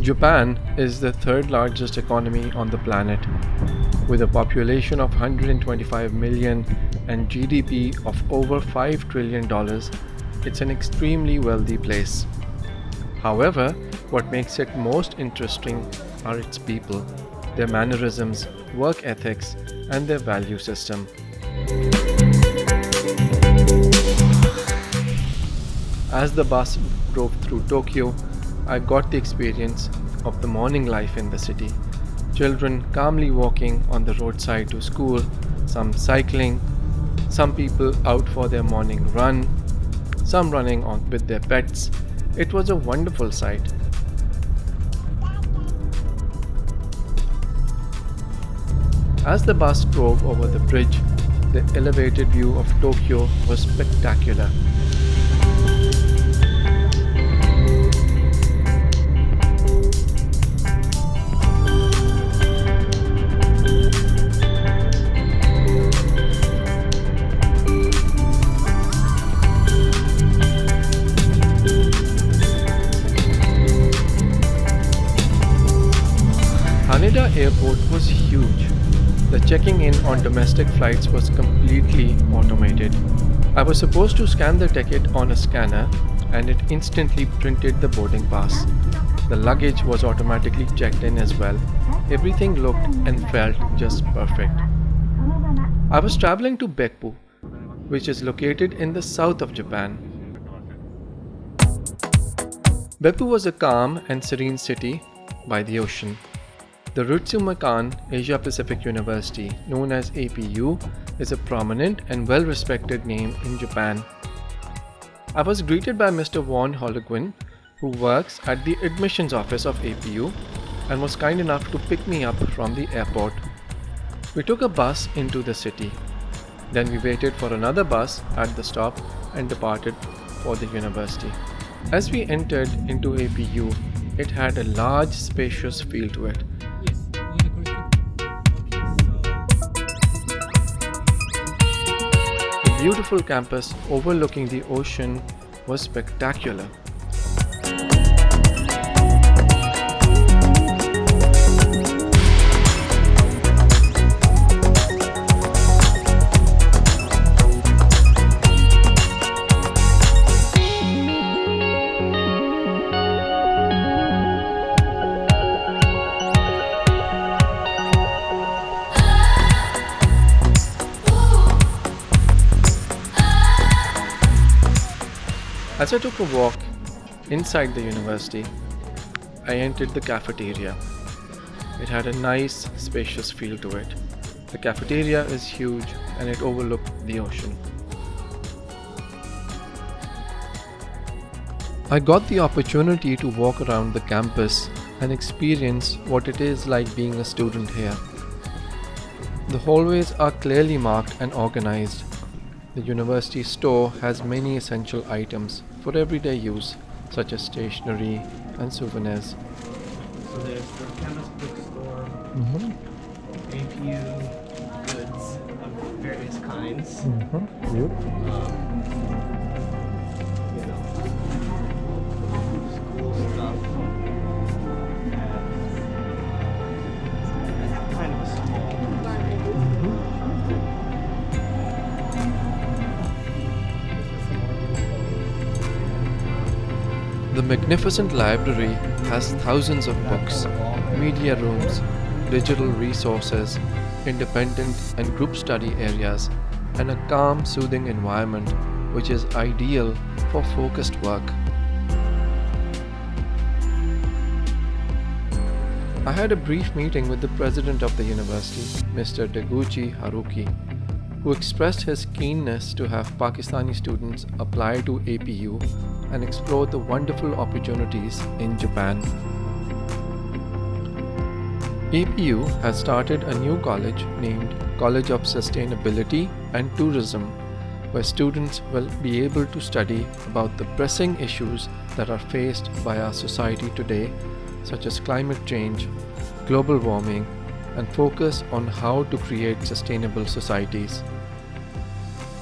Japan is the third largest economy on the planet, with a population of 125 million and GDP of over $5 trillion. It's an extremely wealthy place. However, what makes it most interesting are its people, their mannerisms, work ethics, and their value system. As the bus drove through Tokyo, I got the experience of the morning life in the city. Children calmly walking on the roadside to school, some cycling, some people out for their morning run, some running on with their pets. It was a wonderful sight. As the bus drove over the bridge, the elevated view of Tokyo was spectacular. Haneda Airport was huge. The checking in on domestic flights was completely automated. I was supposed to scan the ticket on a scanner and it instantly printed the boarding pass. The luggage was automatically checked in as well. Everything looked and felt just perfect. I was traveling to Beppu, which is located in the south of Japan. Beppu was a calm and serene city by the ocean. The Ritsumeikan Asia Pacific University, known as APU, is a prominent and well-respected name in Japan. I was greeted by Mr. Von Holleguen, who works at the admissions office of APU and was kind enough to pick me up from the airport. We took a bus into the city. Then we waited for another bus at the stop and departed for the university. As we entered into APU, it had a large, spacious feel to it. The beautiful campus overlooking the ocean was spectacular. As I took a walk inside the university, I entered the cafeteria. It had a nice, spacious feel to it. The cafeteria is huge and it overlooked the ocean. I got the opportunity to walk around the campus and experience what it is like being a student here. The hallways are clearly marked and organized. The university store has many essential items for everyday use, such as stationery and souvenirs. So there's the chemist bookstore, APU goods of various kinds. You know, school stuff. And kind of a small. The magnificent library has thousands of books, media rooms, digital resources, independent and group study areas, and a calm, soothing environment which is ideal for focused work. I had a brief meeting with the president of the university, Mr. Deguchi Haruki, who expressed his keenness to have Pakistani students apply to APU and explore the wonderful opportunities in Japan. APU has started a new college named College of Sustainability and Tourism, where students will be able to study about the pressing issues that are faced by our society today, such as climate change, global warming, and focus on how to create sustainable societies.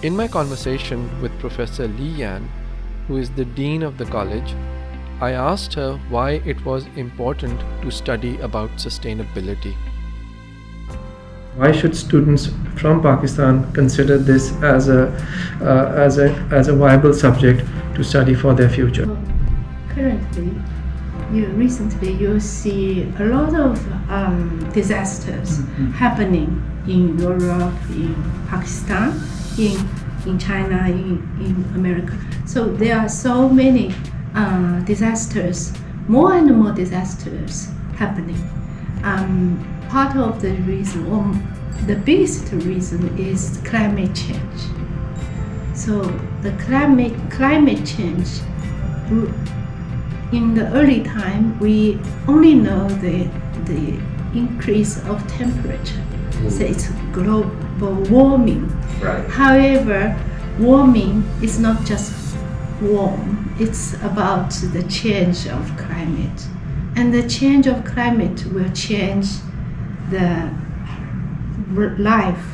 In my conversation with Professor Li Yan, who is the Dean of the college, I asked her why it was important to study about sustainability. Why should students from Pakistan consider this as a viable subject to study for their future? Currently, recently you see a lot of disasters happening in Europe, in Pakistan, in China, in America. So there are so many disasters, more and more disasters happening. Part of the reason, or the biggest reason, is climate change. So the climate change, in the early time, we only know the increase of temperature. So it's global warming. Right. However, warming is not just warm, it's about the change of climate. And the change of climate will change the life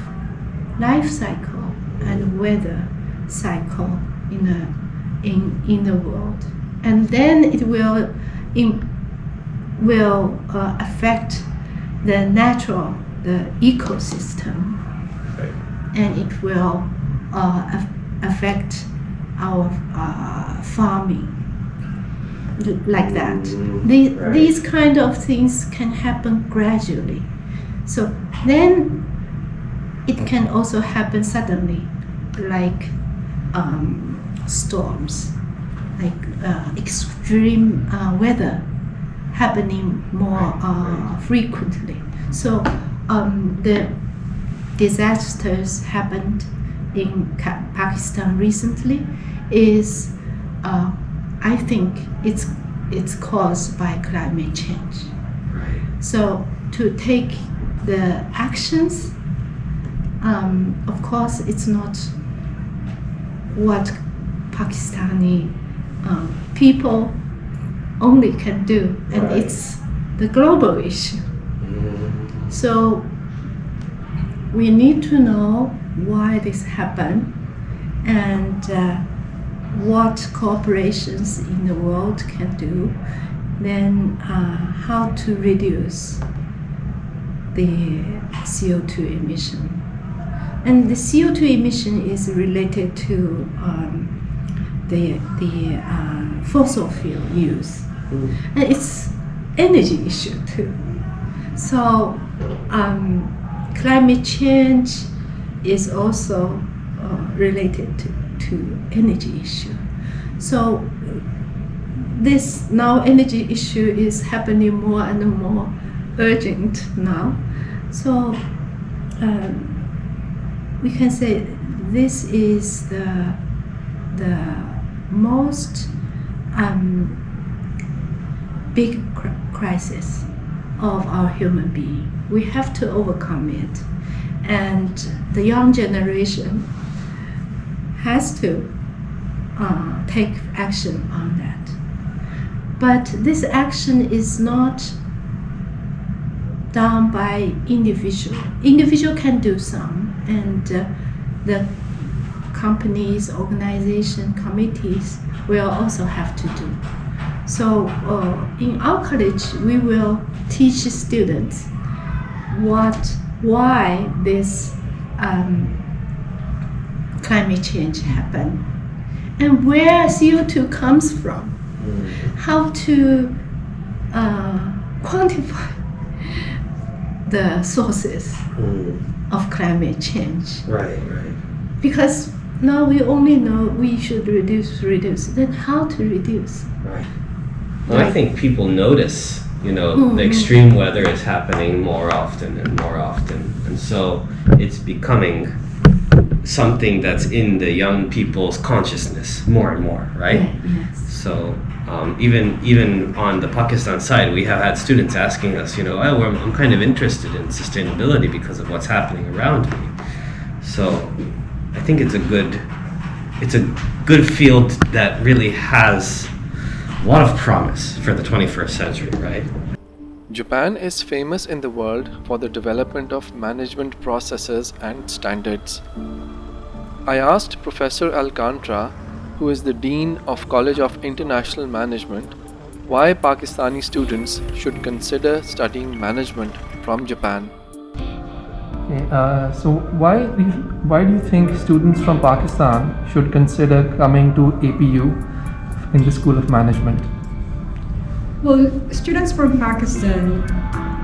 cycle and weather cycle in the world, and then it will affect the ecosystem, Right. and it will affect our farming, like that. Right. These kind of things can happen gradually. So then it can also happen suddenly, like storms, like extreme weather happening more frequently. So the disasters happened in Pakistan recently is, I think it's caused by climate change. Right. So to take the actions, of course, it's not what Pakistani people only can do, and Right. it's the global issue. So we need to know why this happened and what corporations in the world can do, then how to reduce the CO2 emission. And the CO2 emission is related to the fossil fuel use. And it's energy issue too. So climate change is also related to energy issue. So this now energy issue is happening more and more urgent now. So we can say this is the most big crisis of our human being. We have to overcome it, and the young generation has to take action on that. But this action is not done by individual. Individual can do some, and the companies, organization, committees will also have to do. So in our college, we will teach students why this climate change happened, and where CO2 comes from, how to quantify the sources of climate change. Right. Because now we only know we should reduce. Then how to reduce? Right. Well, I think people notice, the extreme weather is happening more often, and so it's becoming something that's in the young people's consciousness more and more, right? Yeah, yes. So even on the Pakistan side, we have had students asking us, I'm kind of interested in sustainability because of what's happening around me. So I think it's a good field that really has a lot of promise for the 21st century, right? Japan is famous in the world for the development of management processes and standards. I asked Professor Alcantara, who is the Dean of College of International Management, why Pakistani students should consider studying management from Japan. Okay, so why do you think students from Pakistan should consider coming to APU in the School of Management? Well, students from Pakistan,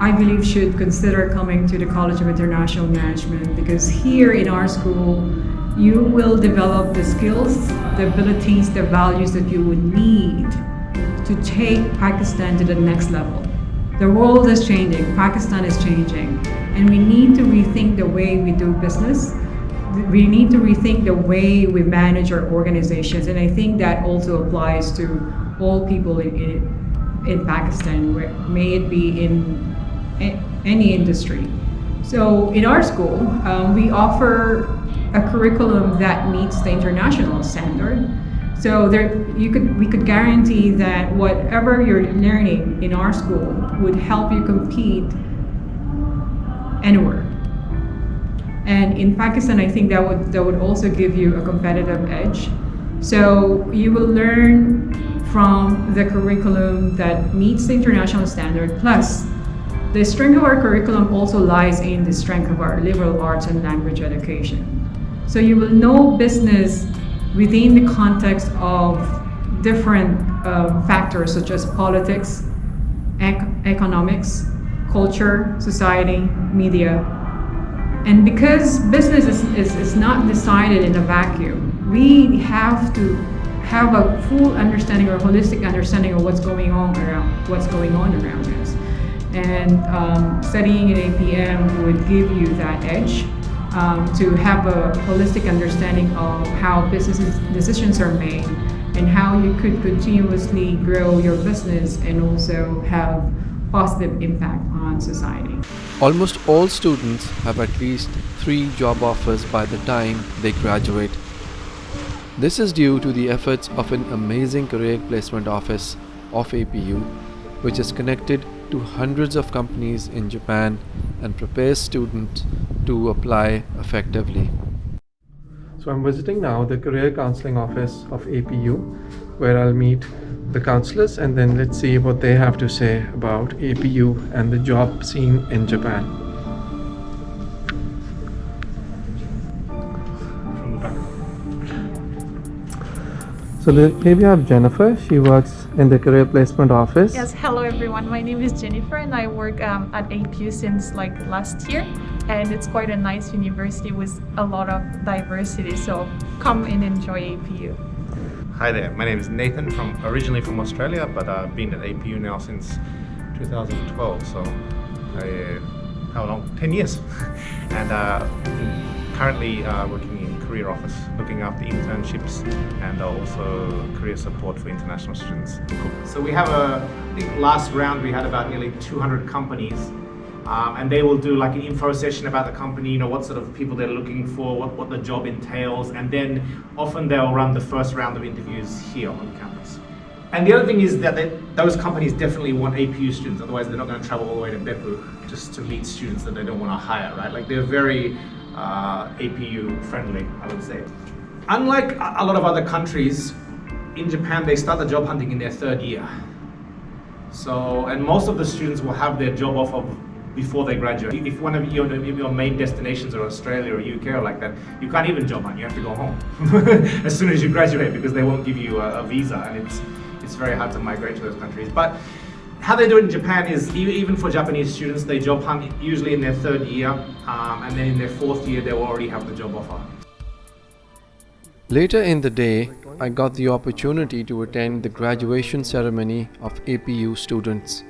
I believe, should consider coming to the College of International Management because here in our school, you will develop the skills, the abilities, the values that you would need to take Pakistan to the next level. The world is changing, Pakistan is changing, and we need to rethink the way we do business. We need to rethink the way we manage our organizations, and I think that also applies to all people in Pakistan, may it be in any industry. So in our school, we offer a curriculum that meets the international standard. So we could guarantee that whatever you're learning in our school would help you compete anywhere. And in Pakistan, I think that would also give you a competitive edge. So you will learn from the curriculum that meets the international standard, plus the strength of our curriculum also lies in the strength of our liberal arts and language education. So you will know business within the context of different factors such as politics, economics, culture, society, media. And because business is not decided in a vacuum, we have to have a full understanding or holistic understanding of what's going on around us. And studying in APM would give you that edge to have a holistic understanding of how business decisions are made and how you could continuously grow your business and also have positive impact on society. Almost all students have at least 3 job offers by the time they graduate. This is due to the efforts of an amazing career placement office of APU, which is connected to hundreds of companies in Japan and prepares students to apply effectively. So I'm visiting now the career counseling office of APU, where I'll meet the counselors and then let's see what they have to say about APU and the job scene in Japan. So here we have Jennifer. She works in the career placement office. Yes, hello everyone. My name is Jennifer and I work at APU since last year, and it's quite a nice university with a lot of diversity, so come and enjoy APU. Hi there, my name is Nathan, originally from Australia, but I've been at APU now since 2012, so how long? 10 years. And currently working in career office, looking after internships and also career support for international students. So we have I think last round we had about nearly 200 companies, and they will do like an info session about the company, what sort of people they're looking for, what the job entails, and then often they'll run the first round of interviews here on campus. And the other thing is that those companies definitely want APU students, otherwise they're not going to travel all the way to Beppu just to meet students that they don't want to hire, right? Like they're very APU friendly, I would say. Unlike a lot of other countries, in Japan they start the job hunting in their 3rd year. So, and most of the students will have their job offer before they graduate. If one of your main destinations are Australia or UK or like that, you can't even job hunt, you have to go home as soon as you graduate because they won't give you a visa, and it's very hard to migrate to those countries. But how they do it in Japan is, even for Japanese students, they job hunt usually in their 3rd year, and then in their 4th year they will already have the job offer. Later in the day, I got the opportunity to attend the graduation ceremony of APU students.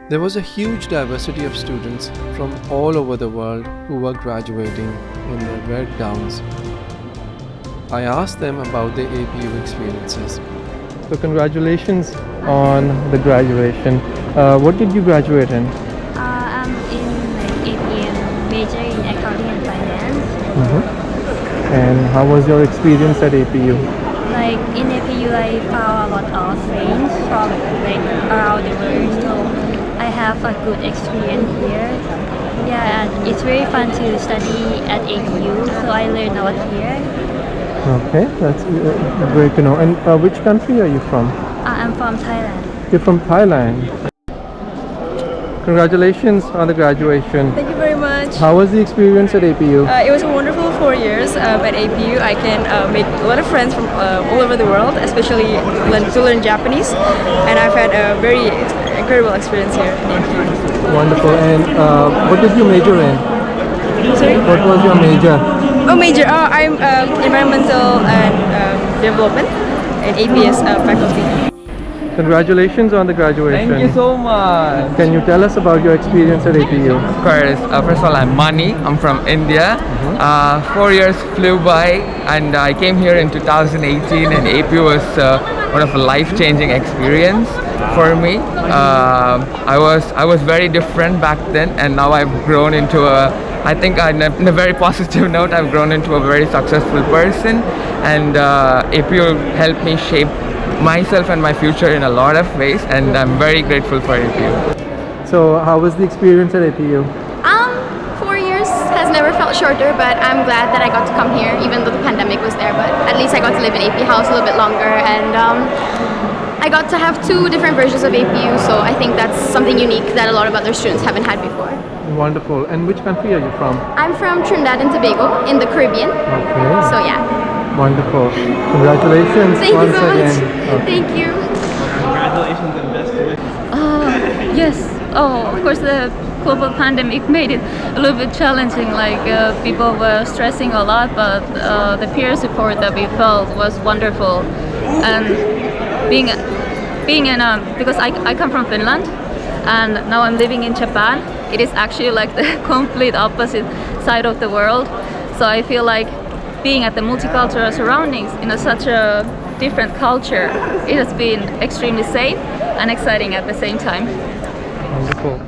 There was a huge diversity of students from all over the world who were graduating in their red gowns. I asked them about their APU experiences. So congratulations on the graduation. What did you graduate in? I'm in APM, major in accounting and finance. And how was your experience at APU? In APU, I found a lot of friends from around the world, so I have a good experience here. Yeah, and it's very fun to study at APU, so I learned a lot here. Okay, that's great to know. And which country are you from? I'm from Thailand. You're from Thailand. Congratulations on the graduation. Thank you very much. How was the experience at APU? It was a wonderful 4 years at APU. I can make a lot of friends from all over the world, especially to learn Japanese. And I've had a very incredible experience here at APU. Wonderful. And what did you major in? Sorry? What was your major? Oh, major. Oh, I'm environmental and development and APS faculty. Congratulations on the graduation. Thank you so much. Can you tell us about your experience at APU? Of course, first of all, I'm Mani. I'm from India. 4 years flew by, and I came here in 2018, and APU was one of a life-changing experience for me. I was very different back then, and now I've grown into I think in a very positive note, I've grown into a very successful person, and APU helped me shape myself and my future in a lot of ways, and I'm very grateful for APU. So, how was the experience at APU? 4 years has never felt shorter, but I'm glad that I got to come here, even though the pandemic was there. But at least I got to live in AP House a little bit longer, and I got to have 2 different versions of APU. So I think that's something unique that a lot of other students haven't had before. Wonderful. And which country are you from? I'm from Trinidad and Tobago in the Caribbean. Okay. So yeah. Wonderful. Congratulations Thank once you so again. much. Okay. Thank you. Congratulations and best wishes. Yes. Oh, of course, the global pandemic made it a little bit challenging. Like people were stressing a lot, but the peer support that we felt was wonderful. And being in because I come from Finland, and now I'm living in Japan. It is actually like the complete opposite side of the world. So I feel like being at the multicultural surroundings in such a different culture, it has been extremely safe and exciting at the same time. Wonderful.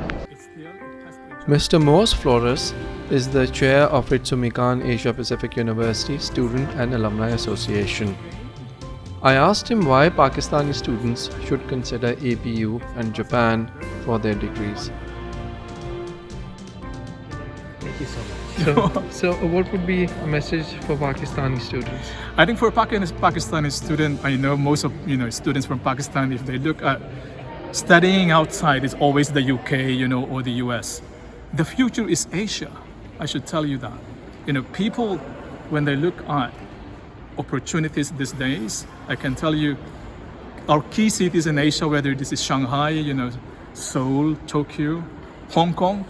Mr. Mose Flores is the chair of Ritsumeikan Asia Pacific University Student and Alumni Association. I asked him why Pakistani students should consider APU and Japan for their degrees. Thank you so much. So what would be a message for Pakistani students? I think for Pakistani student, I know most of students from Pakistan, if they look at studying outside, it's always the UK, or the US. The future is Asia. I should tell you that. People, when they look at opportunities these days, I can tell you, our key cities in Asia, whether this is Shanghai, Seoul, Tokyo, Hong Kong,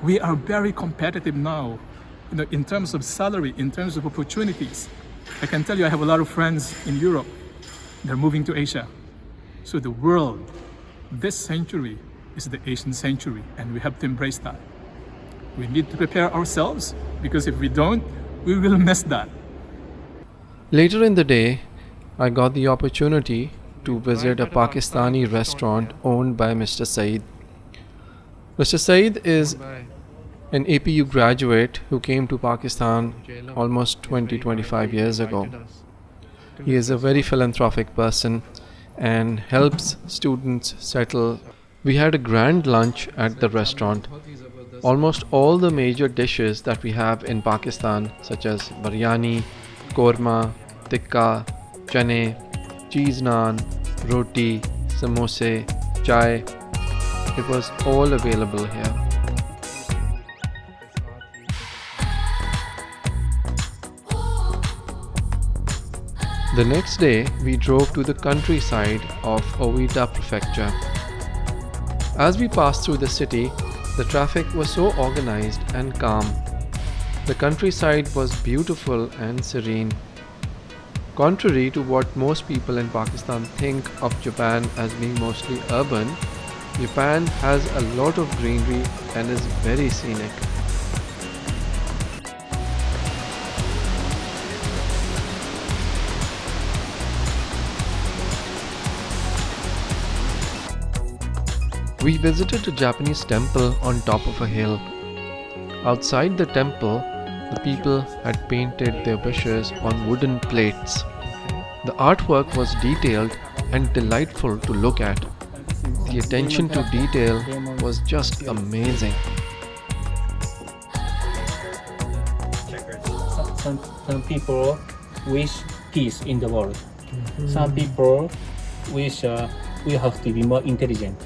we are very competitive now, in terms of salary, in terms of opportunities. I can tell you, I have a lot of friends in Europe. They're moving to Asia. So the world, this century is the Asian century, and we have to embrace that. We need to prepare ourselves, because if we don't, we will miss that. Later in the day, I got the opportunity to visit a Pakistani restaurant owned by Mr. Saeed. Mr. Saeed is an APU graduate who came to Pakistan almost 20-25 years ago. He is a very philanthropic person and helps students settle. We had a grand lunch at the restaurant. Almost all the major dishes that we have in Pakistan, such as biryani, korma, tikka, chane, cheese naan, roti, samosa, chai, it was all available here. The next day, we drove to the countryside of Owita Prefecture. As we passed through the city, the traffic was so organized and calm. The countryside was beautiful and serene. Contrary to what most people in Pakistan think of Japan as being mostly urban, Japan has a lot of greenery and is very scenic. We visited a Japanese temple on top of a hill. Outside the temple, the people had painted their wishes on wooden plates. The artwork was detailed and delightful to look at. The attention to detail was just amazing. Some people wish peace in the world. Some people wish you have to be more intelligent.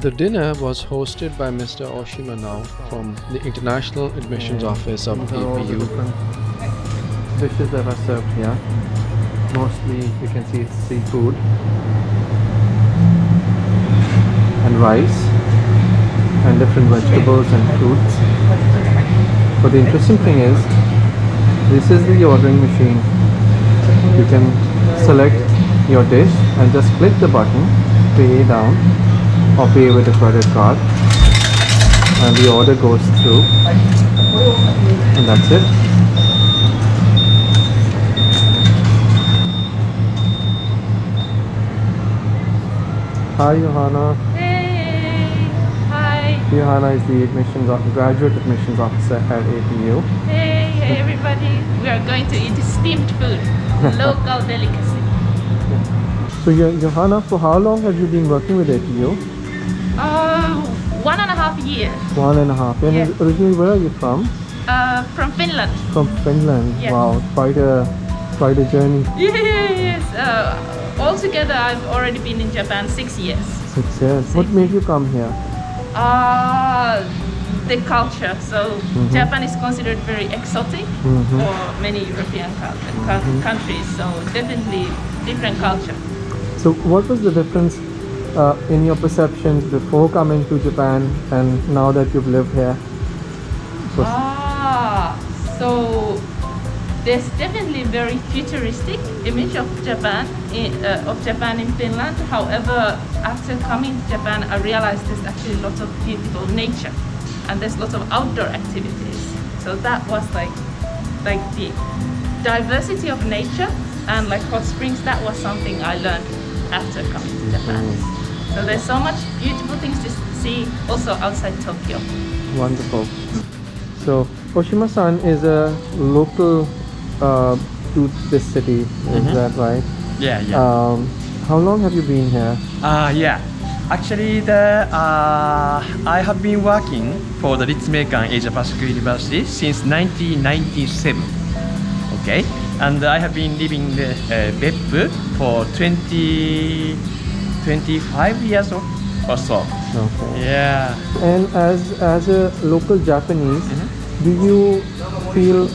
The dinner was hosted by Mr. Oshima now from the International Admissions Office of APU. Dishes that are served here. Mostly you can see it's seafood and rice and different vegetables and fruits. But the interesting thing is, this is the ordering machine. You can select your dish and just click the button, pay down or pay with a credit card, and the order goes through, and that's it. Hi Johanna. Hey! Hi! Johanna is the graduate admissions officer at APU. Hey everybody! We are going to eat steamed food, local delicacy. So Johanna, for how long have you been working with APU? 1.5 years. 1.5. And Yeah. originally, where are you from? From Finland. From Finland. Yes. Wow, quite a journey. Yes. Altogether, I've already been in Japan 6 years. 6 years. What made you come here? The culture. So Japan is considered very exotic for many European countries. So definitely different culture. So what was the difference in your perceptions before coming to Japan and now that you've lived here? So there's definitely a very futuristic image of Japan in Finland. However, after coming to Japan, I realized there's actually lots of beautiful nature and there's lots of outdoor activities. So that was like the diversity of nature and like hot springs. That was something I learned after coming to Japan. So there's so much beautiful things to see also outside Tokyo. Wonderful. So Oshima-san is a local to this city, is that right? Yeah. How long have you been here? Yeah. Actually, I have been working for the Ritsumeikan Asia Pacific University since 1997. Okay, and I have been living in Beppu for 25 years or so. Okay. Yeah. And as a local Japanese, do you feel,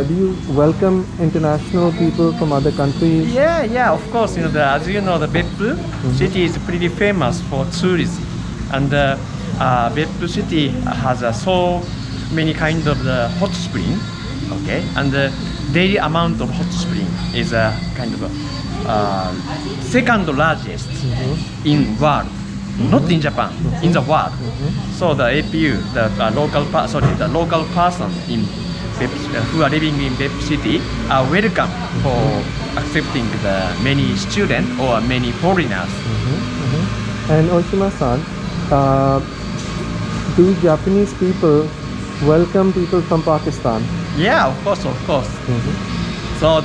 do you welcome international people from other countries? Yeah, of course. As you know, the Beppu city is pretty famous for tourism, and Beppu city has so many kind of the hot spring. Okay, and the daily amount of hot spring is a kind of second largest in world. Not in Japan, in the world. So the APU, the local person in who are living in Beppu city are welcome for accepting the many students or many foreigners. And Oshima-san, do Japanese people welcome people from Pakistan? Yeah, of course. So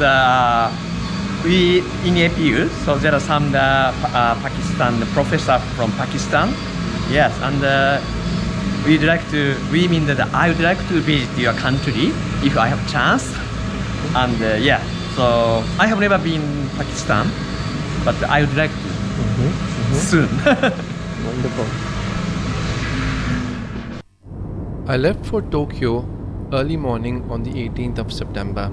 we in APU, so there are some Pakistan professor from Pakistan. Yes, and I would like to visit your country if I have chance. And so I have never been Pakistan, but I would like to soon. Wonderful. I left for Tokyo early morning on the 18th of September.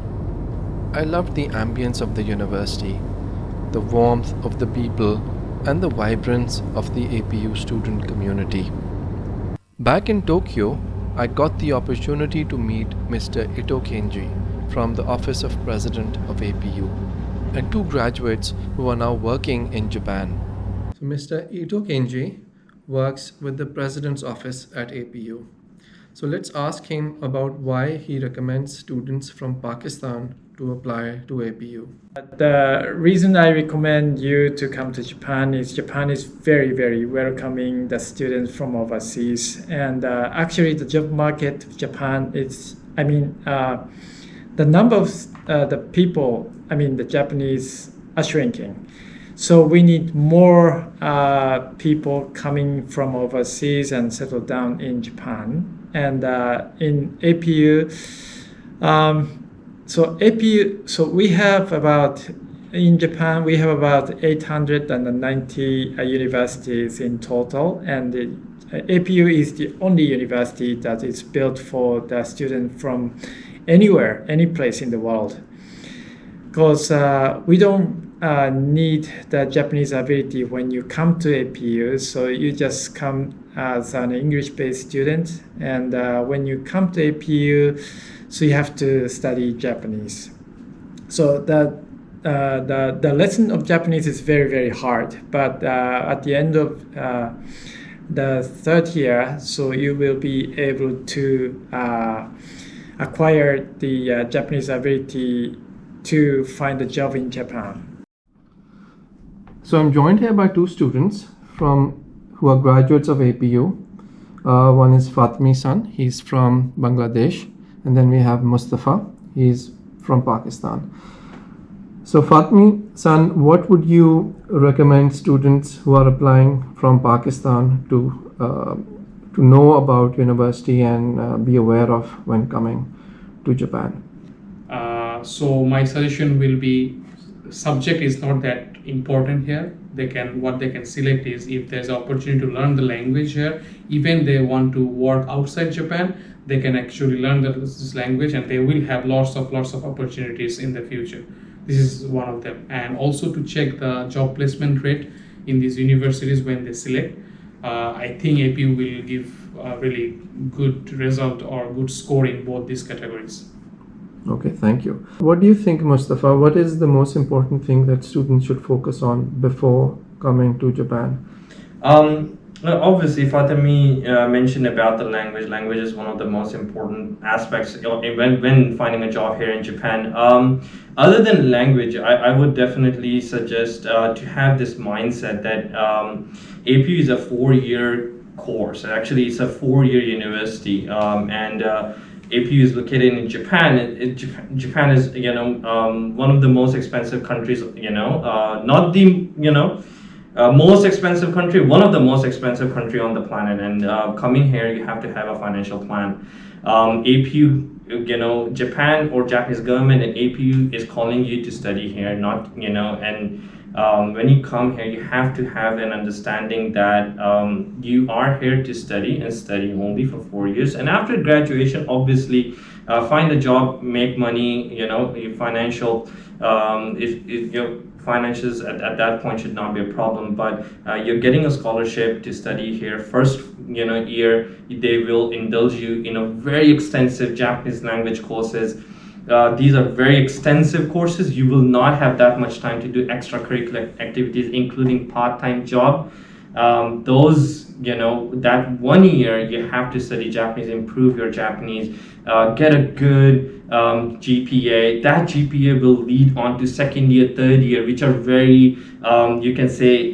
I loved the ambience of the university, the warmth of the people, and the vibrance of the APU student community. Back in Tokyo, I got the opportunity to meet Mr. Ito Kenji from the Office of President of APU and two graduates who are now working in Japan. So Mr. Ito Kenji works with the President's Office at APU. So let's ask him about why he recommends students from Pakistan to apply to APU. The reason I recommend you to come to Japan is very, very welcoming the students from overseas. And actually the job market of Japan is, the number of the people, the Japanese are shrinking. So we need more people coming from overseas and settle down in Japan. And in APU, so we have about in Japan, we have about 890 universities in total, and the APU is the only university that is built for the student from anywhere, any place in the world. Because we don't need the Japanese ability when you come to APU, so you just come as an English-based student, and when you come to APU, so you have to study Japanese. So the lesson of Japanese is very, very hard, but at the end of the third year, so you will be able to acquire the Japanese ability to find a job in Japan. So I'm joined here by two students who are graduates of APU. One is Fatmi San, he's from Bangladesh, and then we have Mustafa, he's from Pakistan. So Fatmi San, what would you recommend students who are applying from Pakistan to know about university and be aware of when coming to Japan? So my suggestion will be, subject is not that important here. What they can select is, if there's an opportunity to learn the language here, even they want to work outside Japan, they can actually learn this language, and they will have lots of opportunities in the future. This is one of them. And also to check the job placement rate in these universities when they select. I think APU will give a really good result or good score in both these categories. Okay, thank you. What do you think, Mustafa? What is the most important thing that students should focus on before coming to Japan? Obviously, Fatemi mentioned about the language. Language is one of the most important aspects when finding a job here in Japan. Other than language, I would definitely suggest to have this mindset that APU is a 4-year course. Actually, it's a 4-year university, and APU is located in Japan. Japan is, one of the most expensive countries. Not the most expensive country, one of the most expensive country on the planet. And coming here, you have to have a financial plan. APU, Japan or Japanese government and APU is calling you to study here, not, and when you come here, you have to have an understanding that you are here to study and study only for 4 years. And after graduation, obviously, find a job, make money, your financial, if your finances at that point should not be a problem, but you're getting a scholarship to study here. First year, they will indulge you in a very extensive Japanese language courses. These are very extensive courses. You will not have that much time to do extracurricular activities, including part-time job. That 1 year you have to study Japanese, improve your Japanese, get a good GPA. That GPA will lead on to second year, third year, which are very, you can say,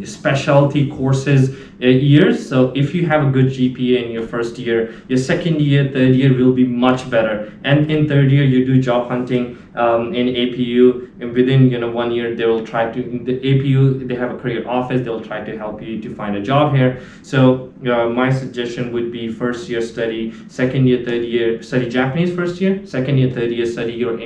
specialty courses years. So if you have a good GPA in your first year, your second year, third year will be much better. And in third year, you do job hunting in APU, and within 1 year, they will try to, in the APU, they have a career office, they'll try to help you to find a job here. So my suggestion would be first year study, second year, third year study Japanese first year, second year, third year study your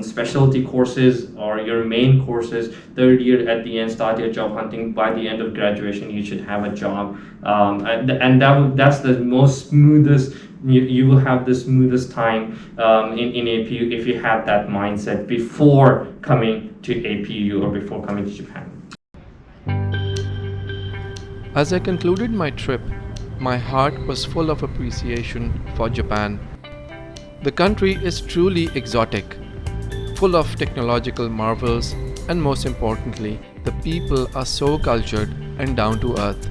specialty courses or your main courses. Third year at the end, start your job hunting. By the end of graduation, you should have a job, and that's the most smoothest. You will have the smoothest time in APU if you have that mindset before coming to APU or before coming to Japan. As I concluded my trip, my heart was full of appreciation for Japan. The country is truly exotic, full of technological marvels, and most importantly, the people are so cultured and down to earth.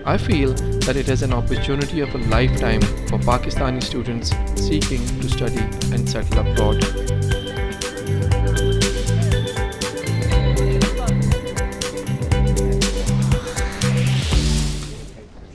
I feel that it is an opportunity of a lifetime for Pakistani students seeking to study and settle abroad.